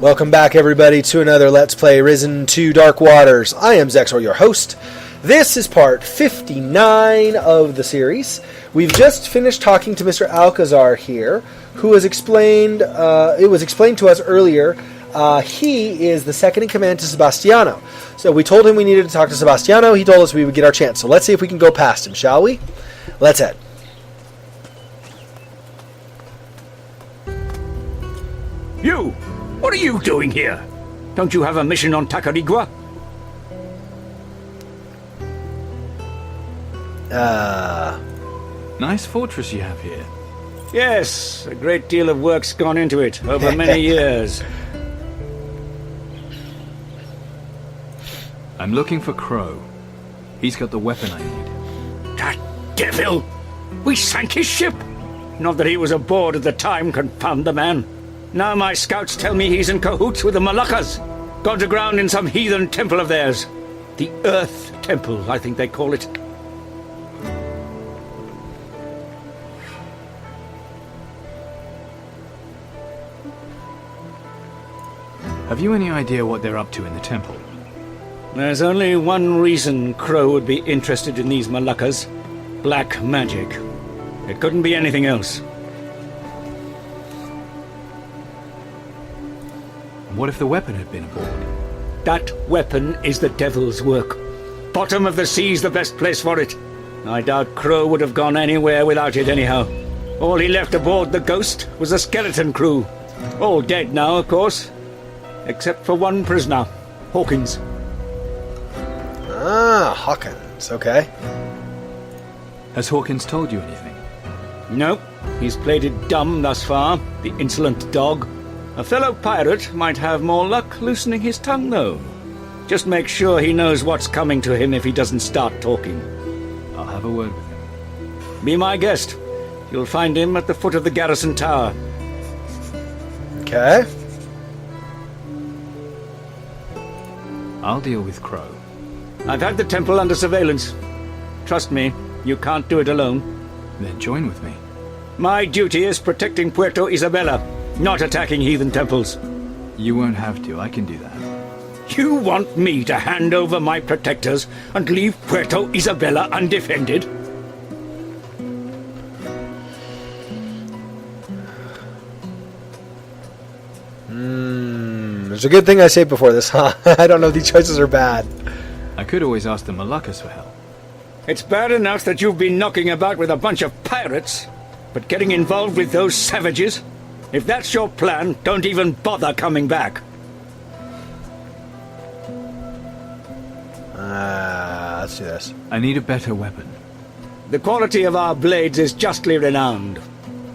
Welcome back, everybody, to another Let's Play Risen to Dark Waters. I am Zexor, your host. This is part 59 of the series. We've just finished talking to Mr. Alcazar here, who has explained, it was explained to us earlier, he is the second in command to Sebastiano. So we told him we needed to talk to Sebastiano. He told us we would get our chance. So let's see if we can go past him, shall we? Let's head. You! What are you doing here? Don't you have a mission on Tacarigua? Nice fortress you have here. Yes, a great deal of work's gone into it over many years. I'm looking for Crow. He's got the weapon I need. That devil! We sank his ship! Not that he was aboard at the time, confound the man. Now my scouts tell me he's in cahoots with the Moluccas. Gone to ground in some heathen temple of theirs. The Earth Temple, I think they call it. Have you any idea what they're up to in the temple? There's only one reason Crow would be interested in these Moluccas. Black magic. It couldn't be anything else. What if the weapon had been aboard? That weapon is the devil's work. Bottom of the sea's the best place for it. I doubt Crow would have gone anywhere without it anyhow. All he left aboard the Ghost was a skeleton crew. All dead now, of course. Except for one prisoner, Hawkins. Ah, Hawkins, okay. Has Hawkins told you anything? No, he's played it dumb thus far, the insolent dog. A fellow pirate might have more luck loosening his tongue, though. Just make sure he knows what's coming to him if he doesn't start talking. I'll have a word with him. Be my guest. You'll find him at the foot of the garrison tower. Okay. I'll deal with Crow. I've had the temple under surveillance. Trust me, you can't do it alone. Then join with me. My duty is protecting Puerto Isabella, not attacking heathen temples. You won't have to, I can do that. You want me to hand over my protectors and leave Puerto Isabella undefended? There's a good thing I saved before this, huh? I don't know if these choices are bad. I could always ask the Moluccas for help. It's bad enough that you've been knocking about with a bunch of pirates, but getting involved with those savages? If that's your plan, don't even bother coming back. Let's do this. I need a better weapon. The quality of our blades is justly renowned,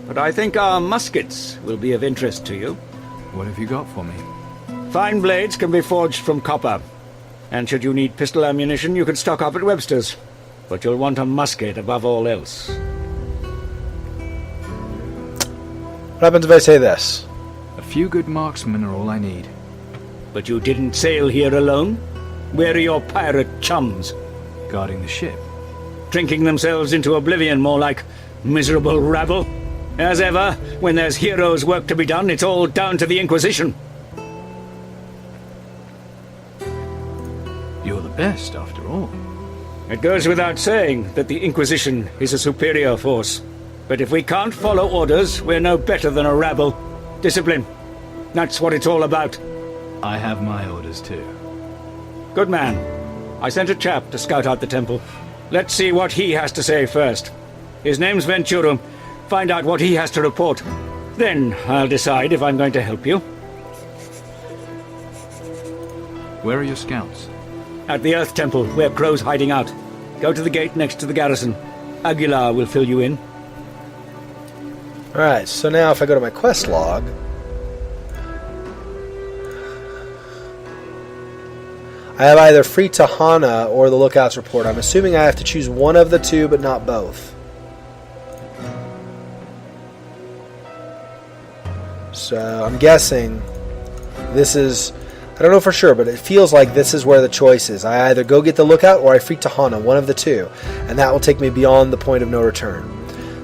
but I think our muskets will be of interest to you. What have you got for me? Fine blades can be forged from copper, and should you need pistol ammunition, you can stock up at Webster's, but you'll want a musket above all else. What happens if I say this? A few good marksmen are all I need. But you didn't sail here alone? Where are your pirate chums? Guarding the ship. Drinking themselves into oblivion, more like miserable rabble. As ever, when there's heroes' work to be done, it's all down to the Inquisition. You're the best, after all. It goes without saying that the Inquisition is a superior force. But if we can't follow orders, we're no better than a rabble. Discipline. That's what it's all about. I have my orders too. Good man. I sent a chap to scout out the temple. Let's see what he has to say first. His name's Venturum. Find out what he has to report. Then I'll decide if I'm going to help you. Where are your scouts? At the Earth Temple, where Crow's hiding out. Go to the gate next to the garrison. Aguilar will fill you in. Alright, so now if I go to my quest log, I have either Free Tahana or the Lookout's Report. I'm assuming I have to choose one of the two, but not both. So I'm guessing this is, I don't know for sure, but it feels like this is where the choice is. I either go get the Lookout or I Free Tahana, one of the two, and that will take me beyond the point of no return.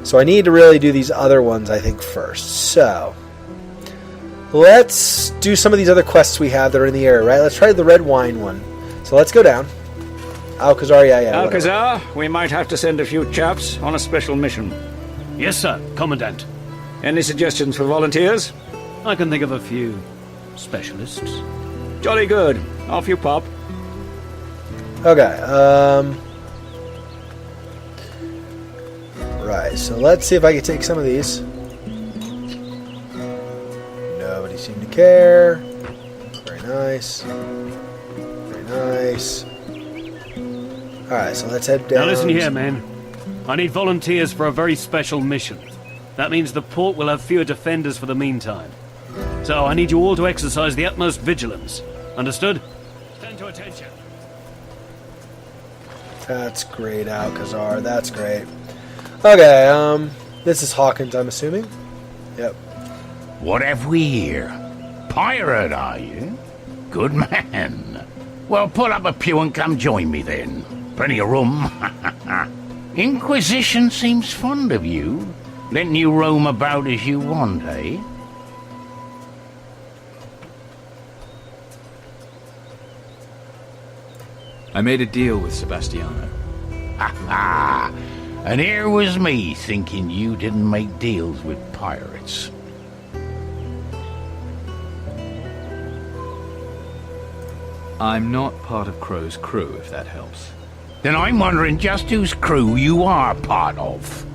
So I need to really do these other ones, I think, first. So let's do some of these other quests we have that are in the area, right? Let's try the red wine one. So let's go down. Alcazar, yeah. Alcazar, we might have to send a few chaps on a special mission. Yes, sir, Commandant. Any suggestions for volunteers? I can think of a few specialists. Jolly good. Off you pop. Okay, right, so let's see if I can take some of these. Nobody seemed to care. Very nice. Very nice. Alright, so let's head down. Now listen here, men. I need volunteers for a very special mission. That means the port will have fewer defenders for the meantime. So I need you all to exercise the utmost vigilance. Understood? Stand to attention. That's great, Alcazar. That's great. Okay, this is Hawkins, I'm assuming. Yep. What have we here? Pirate, are you? Good man. Well, pull up a pew and come join me then. Plenty of room. Inquisition seems fond of you. Letting you roam about as you want, eh? I made a deal with Sebastiano. Ha! And here was me thinking you didn't make deals with pirates. I'm not part of Crow's crew, if that helps. Then I'm wondering just whose crew you are part of.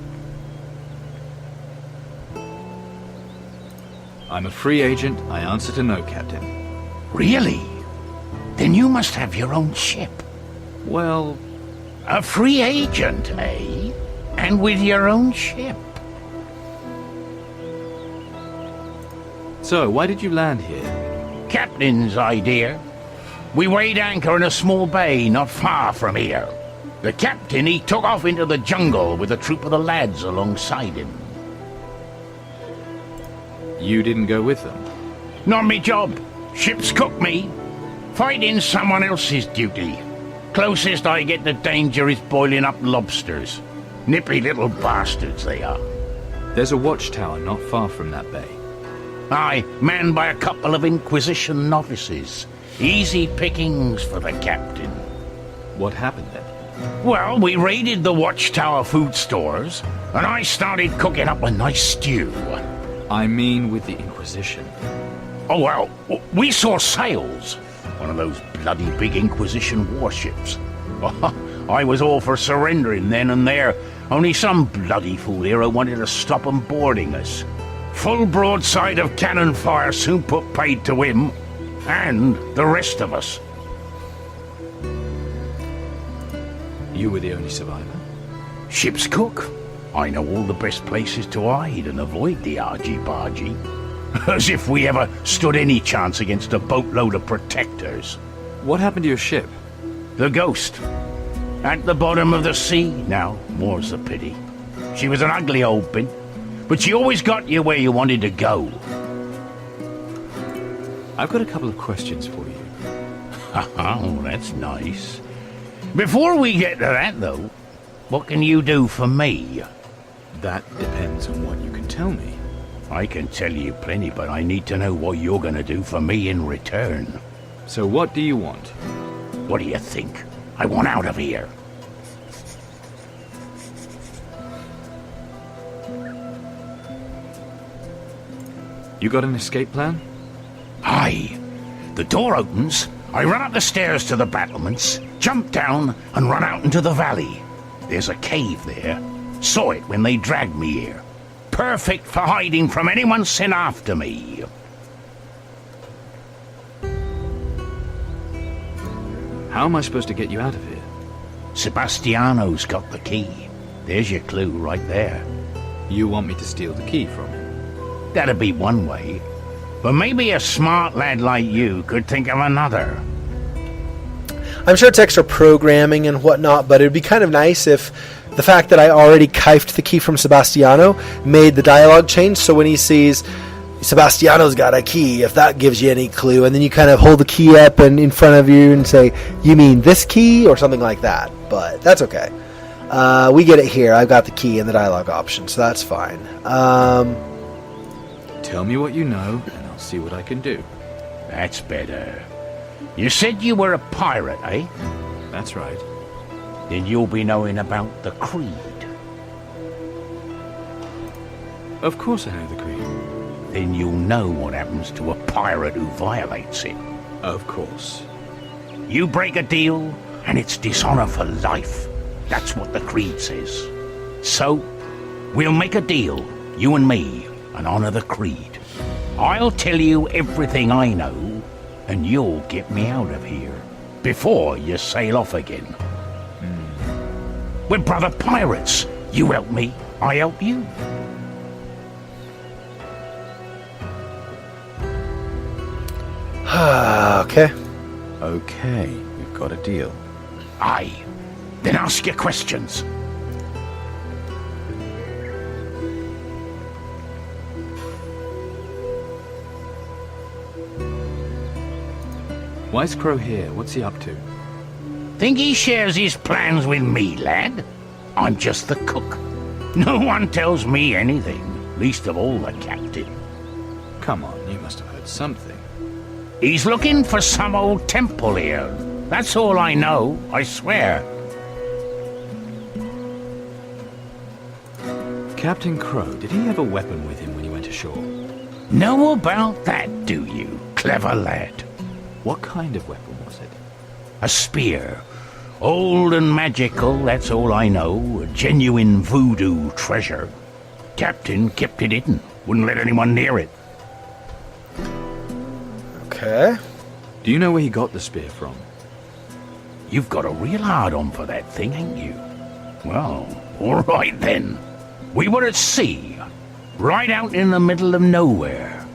I'm a free agent. I answer to no captain. Really? Then you must have your own ship. Well, A free agent, eh? And with your own ship. so why did you land here? Captain's idea. We weighed anchor in a small bay not far from here. The captain, he took off into the jungle with a troop of the lads alongside him. You didn't go with them? Not me job. Ship's cook me. Fighting someone else's duty. Closest I get to danger is boiling up lobsters. Nippy little bastards they are. There's a watchtower not far from that bay. Aye, manned by a couple of Inquisition novices. Easy pickings for the captain. What happened then? Well, we raided the watchtower food stores, and I started cooking up a nice stew. I mean with the Inquisition. Oh, well, we saw sails. One of those bloody big Inquisition warships. I was all for surrendering then and there, only some bloody fool hero wanted to stop 'em boarding us. Full broadside of cannon fire soon put paid to him, and the rest of us. You were the only survivor? Ship's cook. I know all the best places to hide and avoid the argy-bargy. As if we ever stood any chance against a boatload of protectors. What happened to your ship? The Ghost. At the bottom of the sea now, more's the pity. She was an ugly old bin, but she always got you where you wanted to go. I've got a couple of questions for you. Oh, that's nice. Before we get to that, though, what can you do for me? That depends on what you can tell me. I can tell you plenty, but I need to know what you're going to do for me in return. So what do you want? What do you think? I want out of here. You got an escape plan? Aye. The door opens, I run up the stairs to the battlements, jump down, and run out into the valley. There's a cave there. Saw it when they dragged me here. Perfect for hiding from anyone sent after me. How am I supposed to get you out of here? Sebastiano's got the key. There's your clue right there. You want me to steal the key from him? That'd be one way. But maybe a smart lad like you could think of another. I'm sure it's extra programming and whatnot, but it'd be kind of nice if the fact that I already kifed the key from Sebastiano made the dialogue change, so when he sees Sebastiano's got a key, if that gives you any clue, and then you kind of hold the key up and in front of you and say, you mean this key? Or something like that, but that's okay. We get it here. I've got the key in the dialogue option, so that's fine. Tell me what you know, and I'll see what I can do. That's better. You said you were a pirate, eh? That's right. Then you'll be knowing about the creed. Of course I know the creed. Then you'll know what happens to a pirate who violates it. Of course. You break a deal, and it's dishonor for life. That's what the creed says. So, we'll make a deal, you and me, and honor the creed. I'll tell you everything I know, and you'll get me out of here before you sail off again. We're brother pirates. You help me, I help you. Okay. Okay, we've got a deal. Aye. Then ask your questions. Why's Crow here? What's he up to? Think he shares his plans with me, lad? I'm just the cook. No one tells me anything, least of all the captain. Come on, you must have heard something. He's looking for some old temple here. That's all I know, I swear. Captain Crow, did he have a weapon with him when he went ashore? Know about that, do you, clever lad? What kind of weapon was it? A spear. Old and magical, that's all I know. A genuine voodoo treasure. Captain kept it hidden. Wouldn't let anyone near it. Okay. Do you know where he got the spear from? You've got a real hard-on for that thing, ain't you? Well, all right then. We were at sea, right out in the middle of nowhere.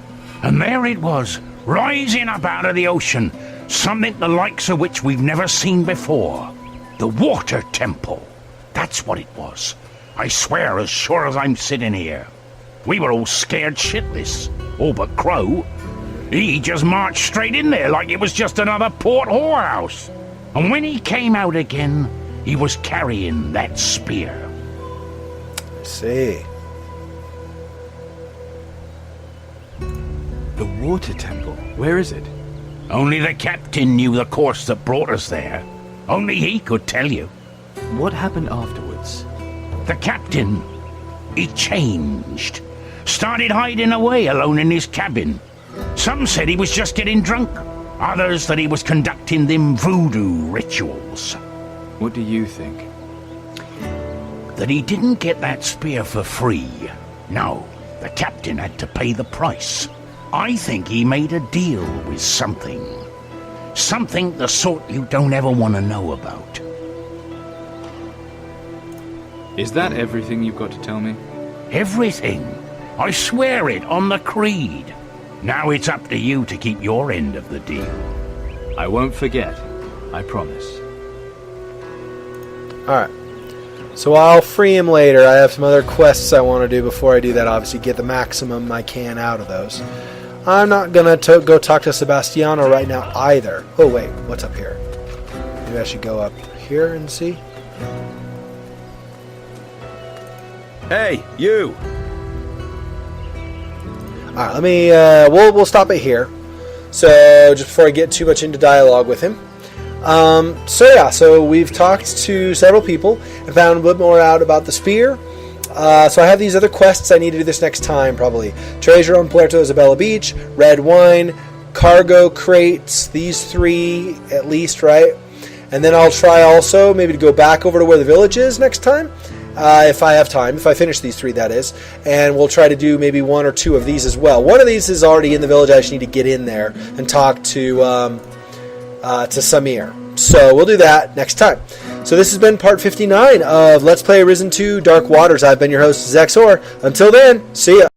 And there it was, rising up out of the ocean, something the likes of which we've never seen before. The water temple. That's what it was. I swear, as sure as I'm sitting here. We were all scared shitless. All but Crow. He just marched straight in there like it was just another port whorehouse. And when he came out again, he was carrying that spear. I see. The water temple. Where is it? Only the captain knew the course that brought us there. Only he could tell you. What happened afterwards? The captain, he changed. Started hiding away alone in his cabin. Some said he was just getting drunk. Others that he was conducting them voodoo rituals. What do you think? That he didn't get that spear for free. No, the captain had to pay the price. I think he made a deal with something. Something the sort you don't ever want to know about. Is that everything you've got to tell me? Everything. I swear it on the creed. Now it's up to you to keep your end of the deal. I won't forget. I promise. Alright. So I'll free him later. I have some other quests I want to do before I do that. Obviously, get the maximum I can out of those. I'm not going to go talk to Sebastiano right now either. Oh, wait. What's up here? Maybe I should go up here and see. Hey, you! Alright, let me... we'll stop it here. So, just before I get too much into dialogue with him. So we've talked to several people and found a bit more out about the spear. So I have these other quests I need to do this next time, probably. Treasure on Puerto Isabella Beach, red wine, cargo crates, these three at least, right? And then I'll try also maybe to go back over to where the village is next time, if I have time, if I finish these three, that is. And we'll try to do maybe one or two of these as well. One of these is already in the village. I just need to get in there and talk to Samir. So we'll do that next time. So this has been part 59 of Let's Play Risen 2 Dark Waters. I've been your host, Zexor. Until then, see ya.